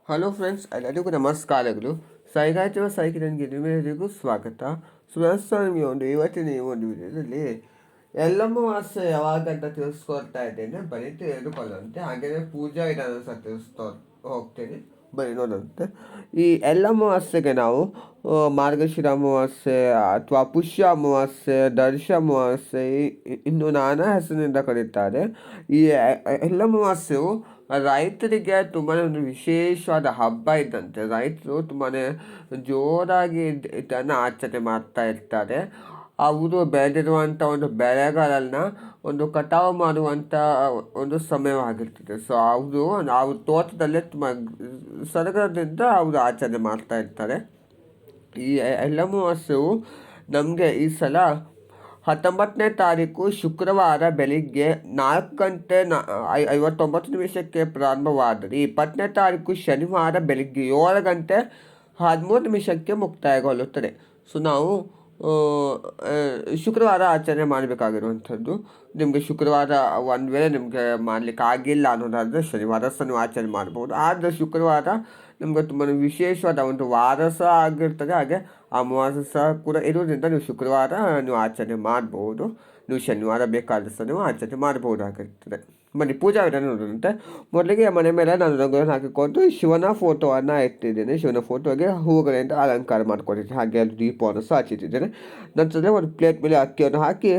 Hello friends, ಎಲ್ಲರಿಗೂ ನಮಸ್ಕಾರಗಳು. ಸೈಗಾಯ್ತಿರುವ ಸೈಕಿನಿಗೆ ನಿಮ್ಮೆಲ್ಲರಿಗೂ ಸ್ವಾಗತ. ಸುರಸ್ವಾಮಿ ಇವತ್ತಿನ ಈ ಒಂದು ವಿಡಿಯೋದಲ್ಲಿ ಅಮಾವಾಸ್ಯೆ ಯಾವಾಗ ಅಂತ ತಿಳಿಸ್ಕೊಡ್ತಾ ಇದ್ದೇನೆ. ಬರೀ ತಿಳಿದುಕೊಳ್ಳುವಂತೆ, ಹಾಗೆಯೇ ಪೂಜಾ ವಿಧಾನ ಸಹ ತಿಳಿಸ್ತಾ ಹೋಗ್ತೇನೆ, ಬರೀ ನೋಡುವಂತೆ. ಈ ಅಮಾವಾಸ್ಯೆಗೆ ನಾವು ಮಾರ್ಗಶಿರ ಅಮಾವಾಸ್ಯೆ ಅಥವಾ ಪುಷ್ಯ ಅಮಾವಾಸ್ಯೆ, ದರ್ಶ ಅಮಾವಾಸ್ಯೆ, ಇನ್ನು ನಾನಾ ಹೆಸರಿನಿಂದ ಕರೀತಾರೆ. ಈ ಅಮಾವಾಸ್ಯೆಯು ರೈತರಿಗೆ ತುಂಬಾ ಒಂದು ವಿಶೇಷವಾದ ಹಬ್ಬ ಇದ್ದಂತೆ. ರೈತರು ತುಂಬಾ ಜೋರಾಗಿ ಇದನ್ನು ಆಚರಣೆ ಮಾಡ್ತಾ ಇರ್ತಾರೆ. ಅವರು ಬೆಳೆದಿರುವಂಥ ಒಂದು ಬೆಳೆಗಳನ್ನು ಒಂದು ಕಟಾವು ಮಾಡುವಂಥ ಒಂದು ಸಮಯವಾಗಿರ್ತದೆ. ಸೊ ಅವ್ರ ತೋಟದಲ್ಲೇ ತುಂಬ ಸಡಗರದಿಂದ ಅವರು ಆಚರಣೆ ಮಾಡ್ತಾ ಇರ್ತಾರೆ. ಈ ಅಮಾವಾಸ್ಯೆಯು ನಮಗೆ ಈ ಸಲ 19ನೇ ತಾರೀಕು ಶುಕ್ರವಾರ ಬೆಳಿಗ್ಗೆ 4:59 ಪ್ರಾರಂಭವಾದರೆ 20ನೇ ತಾರೀಕು ಶನಿವಾರ ಬೆಳಿಗ್ಗೆ 7:13 ಮುಕ್ತಾಯಗೊಳ್ಳುತ್ತದೆ. ಸೊ ನಾವು ಶುಕ್ರವಾರ ಆಚರಣೆ ಮಾಡಬೇಕಾಗಿರುವಂಥದ್ದು. ನಿಮಗೆ ಶುಕ್ರವಾರ ಒಂದು ವೇಳೆ ನಿಮಗೆ ಮಾಡಲಿಕ್ಕೆ ಆಗಿಲ್ಲ ಅನ್ನೋದಾದರೆ ಶನಿವಾರ ಸಹ ನೀವು ಆಚರಣೆ ಮಾಡ್ಬೋದು. ಆದರೆ ಶುಕ್ರವಾರ ನಿಮಗೆ ತುಂಬ ವಿಶೇಷವಾದ ಒಂದು ವಾರ ಸಹ ಆಗಿರ್ತದೆ, ಹಾಗೆ ಅಮಾವಾಸ್ಯೆ ಸಹ ಕೂಡ ಇರೋದ್ರಿಂದ ನೀವು ಶುಕ್ರವಾರ ನೀವು ಆಚರಣೆ ಮಾಡ್ಬೋದು. ನೀವು ಶನಿವಾರ ಬೇಕಾದರೂ ಸಹ ನೀವು ಆಚರಣೆ ಮಾಡ್ಬೋದಾಗಿರ್ತದೆ. ಬನ್ನಿ ಪೂಜಾ ವಿಧಾನ ನೋಡುವಂತೆ. ಮೊದಲಿಗೆ ಮನೆ ಮೇಲೆ ನಾನು ರಂಗೋಲಿಯನ್ನು ಹಾಕಿಕೊಂಡು ಶಿವನ ಫೋಟೋವನ್ನು ಇಟ್ಟಿದ್ದೇನೆ. ಶಿವನ ಫೋಟೋಗೆ ಹೂವುಗಳಿಂದ ಅಲಂಕಾರ ಮಾಡ್ಕೊಂಡಿದ್ದೇನೆ. ಹಾಗೆ ಅದು ದೀಪವನ್ನು ಸಹ ಹಚ್ಚಿಟ್ಟಿದ್ದೇನೆ. ನಂತರ ಒಂದು ಪ್ಲೇಟ್ ಮೇಲೆ ಅಕ್ಕಿಯನ್ನು ಹಾಕಿ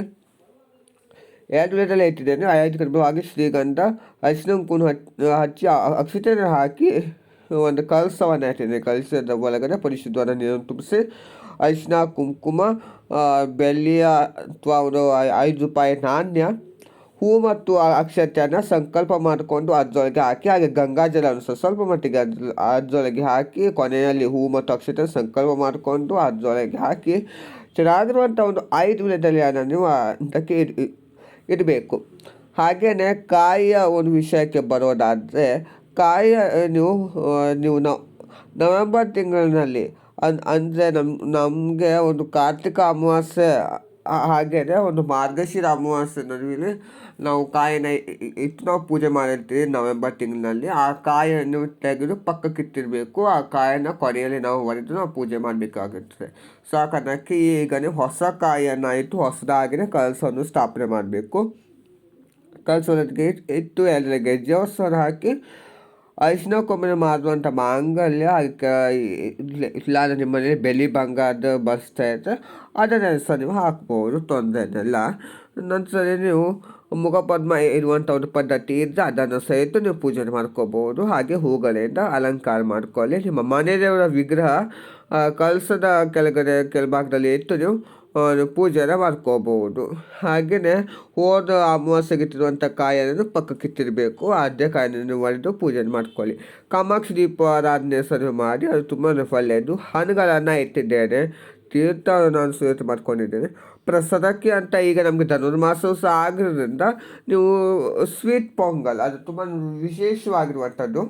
2 ಲೀಟರ್ಲೆ ಇಟ್ಟಿದ್ದೇನೆ. 5 ಗರ್ಭವಾಗಿ ಶ್ರೀಗಂಧ, ಅರಿಶಿನ ಕುಂಕುಮ ಹಚ್ಚಿ ಅಕ್ಷತೆಯನ್ನು ಹಾಕಿ ಒಂದು ಕಲಸವನ್ನು ಇಟ್ಟಿದ್ದೇನೆ. ಕಲಸದ ಒಳಗಡೆ ಪರಿಶುದ್ಧವಾದ ನೀರನ್ನು ತುಂಬಿಸಿ ಅರಿಶಿನ, ಕುಂಕುಮ, ಬೆಳ್ಳಿಯ ಅಥವಾ ಒಂದು 5 ರೂಪಾಯಿ ನಾಣ್ಯ, ಹೂ ಮತ್ತು ಅಕ್ಷತೆಯನ್ನು ಸಂಕಲ್ಪ ಮಾಡಿಕೊಂಡು ಅದರೊಳಗೆ ಹಾಕಿ, ಹಾಗೆ ಗಂಗಾಜಲವನ್ನು ಸಹ ಸ್ವಲ್ಪ ಮಟ್ಟಿಗೆ ಅದರೊಳಗೆ ಹಾಕಿ, ಕೊನೆಯಲ್ಲಿ ಹೂ ಮತ್ತು ಅಕ್ಷತೆ ಸಂಕಲ್ಪ ಮಾಡಿಕೊಂಡು ಅದರೊಳಗೆ ಹಾಕಿ ಚೆನ್ನಾಗಿರುವಂಥ ಒಂದು 5 ವಿಧದಲ್ಲಿ ನೀವು ಅದಕ್ಕೆ ಇಡಬೇಕು. ಹಾಗೆಯೇ ಕಾಯಿಯ ಒಂದು ವಿಷಯಕ್ಕೆ ಬರೋದಾದರೆ, ಕಾಯಿ ನೀವು ನವೆಂಬರ್ ತಿಂಗಳಿನಲ್ಲಿ ಅಂದರೆ ನಮಗೆ ಒಂದು ಕಾರ್ತಿಕ ಅಮಾವಾಸ್ಯೆ ಹಾಗೆಯೇ ಒಂದು ಮಾರ್ಗಶಿರ ಅಮಾವಾಸ್ಯೆ ನಡುವೆ ನಾವು ಕಾಯಿನ ಇಟ್ಟು ನಾವು ಪೂಜೆ ಮಾಡಿರ್ತೀವಿ. ನವೆಂಬರ್ ತಿಂಗಳಿನಲ್ಲಿ ಆ ಕಾಯನ್ನು ತೆಗೆದು ಪಕ್ಕಕ್ಕಿಟ್ಟಿರಬೇಕು. ಆ ಕಾಯನ್ನು ಕೊನೆಯಲ್ಲಿ ನಾವು ಹೊಡೆದು ನಾವು ಪೂಜೆ ಮಾಡಬೇಕಾಗುತ್ತದೆ. ಸೊ ಆ ಕಾರಣಕ್ಕೆ ಈಗನೇ ಹೊಸ ಕಾಯಿಯನ್ನು ಇಟ್ಟು ಹೊಸದಾಗಿಯೇ ಕಲಸವನ್ನು ಸ್ಥಾಪನೆ ಮಾಡಬೇಕು. ಕಲಸೋದಕ್ಕೆ ಇಟ್ಟು 2 ಗೆಜ್ಜೆಯನ್ನು ಹಾಕಿ ಅರಿಶಿನ ಕೊಂಬೆ ಮಾಡುವಂಥ ಮಾಂಗಲ್ಯ, ಅದಕ್ಕೆ ಇಲ್ಲಾಂದರೆ ನಿಮ್ಮಲ್ಲಿ ಬೆಳ್ಳಿ ಬಂಗಾರದ ಬಸ್ತಾ ಇದ್ದರೆ ಅದನ್ನು ಸಹ ನೀವು ಹಾಕ್ಬೋದು, ತೊಂದರೆ ಇಲ್ಲ. ನಂತರ ನೀವು ಮುಖಪದ್ಮ ಇರುವಂಥ ಒಂದು ಪದ್ಧತಿ ಇದ್ದರೆ ಅದನ್ನು ಸಹಿತ ನೀವು ಪೂಜೆ ಮಾಡ್ಕೋಬೋದು. ಹಾಗೆ ಹೂಗಳಿಂದ ಅಲಂಕಾರ ಮಾಡ್ಕೊಳ್ಳಿ. ನಿಮ್ಮ ಮನೆ ದೇವರ ವಿಗ್ರಹ ಕಲಸದ ಕೆಳಗಡೆ ಕೆಳಭಾಗದಲ್ಲಿ ಇಟ್ಟು ನೀವು ಪೂಜೆನ ಮಾಡ್ಕೋಬೋದು. ಹಾಗೆಯೇ ಹೋದ ಅಮಾವಾಸ್ಯೆಗೆ ಇಟ್ಟಿರುವಂಥ ಕಾಯನ್ನು ಪಕ್ಕಕ್ಕಿಟ್ಟಿರಬೇಕು. ಅದೇ ಕಾಯನ್ನು ಒಡೆದು ಪೂಜೆ ಮಾಡ್ಕೊಳ್ಳಿ. ಕಾಮಾಕ್ಷಿ ದೀಪಾರಾಧನೆ ಸಹ ಮಾಡಿ, ಅದು ತುಂಬಾ ಒಳ್ಳೆಯದು. ಹಣ್ಣುಗಳನ್ನು ಇಟ್ಟಿದ್ದೇನೆ, ತೀರ್ಥವನ್ನು ನಾನು ಸ್ವೀಟ್ ಮಾಡ್ಕೊಂಡಿದ್ದೇನೆ. ಪ್ರಸಾದಕ್ಕೆ ಅಂತ ಈಗ ನಮಗೆ ಧನುರ್ಮಾಸವು ಸಹ ಆಗಿರೋದ್ರಿಂದ ನೀವು ಸ್ವೀಟ್ ಪೊಂಗಲ್, ಅದು ತುಂಬ ವಿಶೇಷವಾಗಿರುವಂಥದ್ದು.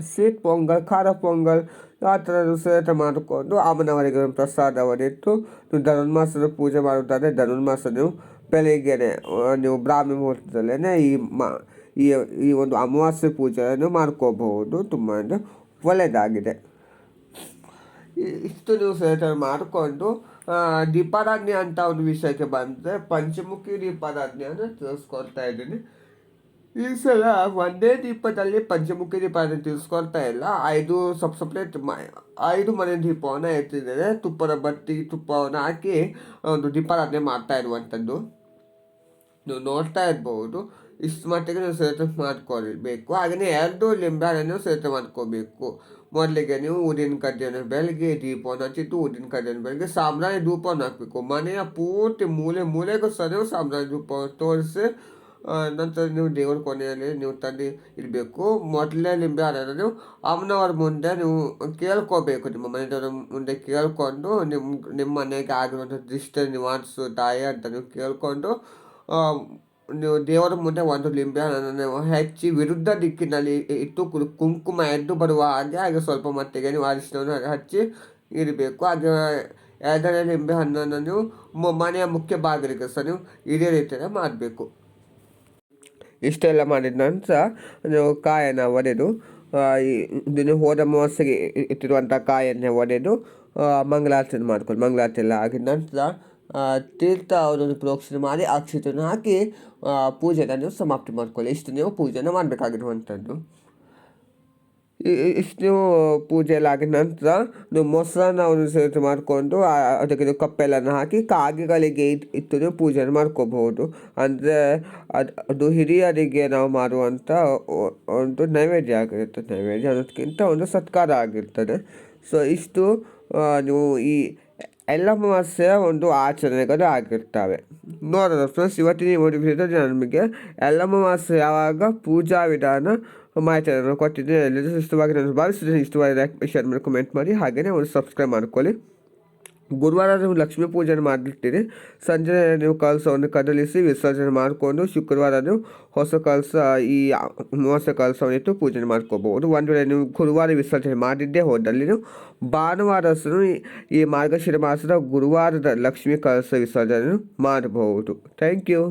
ಸ್ವೀಟ್ ಪೊಂಗಲ್, ಖಾರ ಪೊಂಗಲ್ ಆ ಥರದ್ದು ಸೇವೆ ಮಾಡಿಕೊಂಡು ಅಮ್ಮನವರಿಗೆ ಪ್ರಸಾದವನ್ನಿಟ್ಟು ನೀವು ಧನುರ್ಮಾಸದ ಪೂಜೆ ಮಾಡುವುದಾದರೆ ಧನುರ್ಮಾಸ ನೀವು ಬೆಳಿಗ್ಗೆನೆ ನೀವು ಬ್ರಾಹ್ಮಿ ಮುಹೂರ್ತದಲ್ಲೇ ಈ ಒಂದು ಅಮಾವಾಸ್ಯೆ ಪೂಜೆಯನ್ನು ಮಾಡ್ಕೋಬಹುದು. ತುಂಬ ಒಳ್ಳೆಯದಾಗಿದೆ. ಇಷ್ಟು ನೀವು ಸೇವೆ ಮಾಡಿಕೊಂಡು ದೀಪಾರಾಧನೆ ಅಂತ ಒಂದು ವಿಷಯಕ್ಕೆ ಬಂದರೆ ಪಂಚಮುಖಿ ದೀಪಾರಾಧನೆಯನ್ನು ತಿಳಿಸ್ಕೊಡ್ತಾ ಇದ್ದೀನಿ. ಈ ಸಲ ಒಂದೇ ದೀಪದಲ್ಲಿ ಪಂಚಮುಖಿ ದೀಪಾರಾಧನೆ ತಿಳಿಸ್ಕೊಳ್ತಾ ಇಲ್ಲ. 5 ಸಪ್ರೇಟ್ 5 ಮನೆ ದೀಪವನ್ನು ಇಟ್ಟಿದ್ದೇನೆ. ತುಪ್ಪವನ್ನು ಹಾಕಿ ಒಂದು ದೀಪಾರಾಧನೆ ಮಾಡ್ತಾ ಇರುವಂಥದ್ದು ನೀವು ನೋಡ್ತಾ ಇರ್ಬೋದು. ಇಷ್ಟು ಮಟ್ಟಿಗೆ ನೀವು ಸಿದ್ಧತೆ ಮಾಡ್ಕೊಳ್ಬೇಕು. ಹಾಗೆಯೇ 2 ಲಿಂಬೆಹಣ್ಣನ್ನು ಸಿದ್ಧತೆ ಮಾಡ್ಕೋಬೇಕು. ಮೊದಲಿಗೆ ನೀವು ಊದಿನ ಕಡ್ಡಿಯನ್ನು ಬೆಳಗ್ಗೆ ದೀಪವನ್ನು ಹಚ್ಚಿಟ್ಟು ಊದಿನ ಕಡ್ಡಿಯನ್ನು ಬೆಳಗ್ಗೆ ಸಾಂಬ್ರಾಣಿ ಧೂಪವನ್ನು ಹಾಕಬೇಕು. ಮನೆಯ ಪೂರ್ತಿ ಮೂಲೆಗೂ ಸಹ ನೀವು ಸಾಂಬ್ರಾಣಿ ಧೂಪ ತೋರಿಸಿ ನಂತರ ನೀವು ದೇವರ ಕೊನೆಯಲ್ಲಿ ನೀವು ತಂದು ಇಡಬೇಕು. ಮೊದಲನೇ ಲಿಂಬೆ ಹಣ್ಣನ್ನು ನೀವು ಅಮ್ಮನವ್ರ ಮುಂದೆ ನೀವು ಕೇಳ್ಕೋಬೇಕು. ನಿಮ್ಮ ಮನೆಯವ್ರ ಮುಂದೆ ಕೇಳಿಕೊಂಡು ನಿಮ್ಮ ಮನೆಗೆ ಆಗಿರುವಂಥ ದೃಷ್ಟಿ ನಿವಾರಿಸು ತಾಯಿ ಅಂತ ನೀವು ಕೇಳಿಕೊಂಡು ನೀವು ದೇವರ ಮುಂದೆ 1 ಲಿಂಬೆ ಹಣ್ಣನ್ನು ಹೆಚ್ಚಿ ವಿರುದ್ಧ ದಿಕ್ಕಿನಲ್ಲಿ ಇಟ್ಟು ಕುಂಕುಮ ಎದ್ದು ಬರುವ ಹಾಗೆ ಸ್ವಲ್ಪ ಮಟ್ಟಿಗೆ ನೀವು ಅರಿಶಿನವನ್ನು ಹಚ್ಚಿ ಇಡಬೇಕು. ಹಾಗೆ 2ನೇ ಲಿಂಬೆ ಹಣ್ಣನ್ನು ನೀವು ಮನೆಯ ಮುಖ್ಯ ಬಾಗಿಲಿಗೆ ಸಹ ನೀವು ಇದೇ ರೀತಿಯೇ ಮಾಡಬೇಕು. ಇಷ್ಟೆಲ್ಲ ಮಾಡಿದ ನಂತರ ನೀವು ಕಾಯನ್ನು ಒಡೆದು ಇದನ್ನು ಹೋದ ಅಮಾವಾಸ್ಯೆಗೆ ಇಟ್ಟಿರುವಂಥ ಕಾಯನ್ನೇ ಒಡೆದು ಮಂಗಳಾರತಿ ಮಾಡ್ಕೊಳ್ಳಿ. ಮಂಗಳಾರತಿ ಎಲ್ಲ ಆಗಿದ ನಂತರ ತೀರ್ಥ ಅವರನ್ನು ಪ್ರೋಕ್ಷಣೆ ಮಾಡಿ ಅಕ್ಷತೆಯನ್ನು ಹಾಕಿ ಪೂಜೆನ ನೀವು ಸಮಾಪ್ತಿ ಮಾಡ್ಕೊಳ್ಳಿ. ಇಷ್ಟು ನೀವು ಪೂಜೆನ ಮಾಡಬೇಕಾಗಿರುವಂಥದ್ದು. ಇಷ್ಟು ನೀವು ಪೂಜೆ ಎಲ್ಲ ಆಗಿದ ನಂತರ ನೀವು ಮೊಸರನ್ನ ಸೇರಿಸಿ ಮಾಡಿಕೊಂಡು ಅದಕ್ಕೆ ನೀವು ಕಪ್ಪೆಲ್ಲನ್ನು ಹಾಕಿ ಕಾಗೆಗಳಿಗೆ ಇಟ್ಟು ನೀವು ಪೂಜೆಯನ್ನು ಮಾಡ್ಕೋಬಹುದು. ಅಂದರೆ ಅದು ಹಿರಿಯರಿಗೆ ನಾವು ಮಾಡುವಂಥ ಒಂದು ನೈವೇದ್ಯ ಆಗಿರುತ್ತೆ. ನೈವೇದ್ಯ ಅನ್ನೋದಕ್ಕಿಂತ ಒಂದು ಸತ್ಕಾರ ಆಗಿರ್ತದೆ. ಸೊ ಇಷ್ಟು ನೀವು ಈ ಅಮಾವಾಸ್ಯೆಯ ಒಂದು ಆಚರಣೆಗಳು ಆಗಿರ್ತವೆ. ನೋಡೋಣ ಫ್ರೆಂಡ್ಸ್, ಇವತ್ತಿನ ಈ ಒಂದು ವಿಡಿಯೋದಲ್ಲಿ ನಮಗೆ ಅಮಾವಾಸ್ಯೆ ಯಾವಾಗ ಪೂಜಾ ವಿಧಾನ ಮಾಹಿತಿಯನ್ನು ಕೊಟ್ಟಿದ್ದೀನಿ. ಎಲ್ಲರೂ ಇಷ್ಟವಾಗಿ ನಾನು ಭಾವಿಸಿದ್ದೀನಿ. ಇಷ್ಟವಾಗಿ ಲೈಕ್ ಶೇರ್ ಮಾಡಿ ಕಮೆಂಟ್ ಮಾಡಿ, ಹಾಗೆಯೇ ಒಂದು ಸಬ್ಸ್ಕ್ರೈಬ್ ಮಾಡ್ಕೊಳ್ಳಿ. ಗುರುವಾರ ನೀವು ಲಕ್ಷ್ಮೀ ಪೂಜೆಯನ್ನು ಮಾಡಿರ್ತೀರಿ. ಸಂಜೆ ನೀವು ಕಳಸವನ್ನು ಕದಲಿಸಿ ವಿಸರ್ಜನೆ ಮಾಡಿಕೊಂಡು ಶುಕ್ರವಾರ ನೀವು ಹೊಸ ಕಳಸ ಈ ಅಮಾವಾಸ್ಯೆ ಕಳಸವನ್ನು ಇಟ್ಟು ಪೂಜೆ ಮಾಡ್ಕೋಬಹುದು. ಒಂದು ವೇಳೆ ನೀವು ಗುರುವಾರ ವಿಸರ್ಜನೆ ಮಾಡಿದ್ದೇ ಹೋದಲ್ಲಿ ನೀವು ಭಾನುವಾರ ಈ ಮಾರ್ಗಶಿರ ಮಾಸದ ಗುರುವಾರದ ಲಕ್ಷ್ಮೀ ಕಳಸ ವಿಸರ್ಜನೆ ಮಾಡಬಹುದು. Thank you.